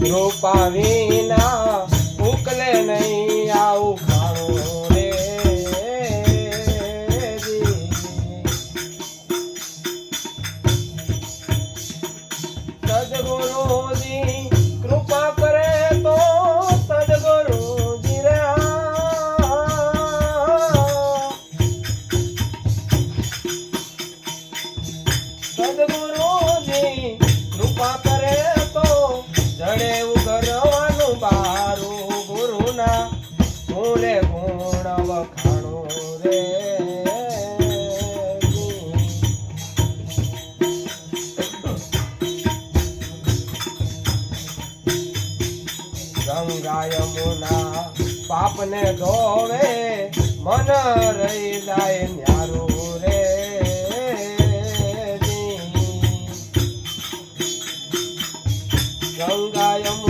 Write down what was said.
રૂપા વિના ઉકલે નહીં આવું ખાણું રે સદગુરુજી કૃપા કરે તો સદગુરુજી રે સદગુરુજી કૃપા કરે તો જડે ઉગરવાનું બારું ગુરુના ગુણે ગુણ વખાણું રે ગંગા યમુના પાપને ધોવે મન રહી જાય ન્યારું રે ગંગા યમુના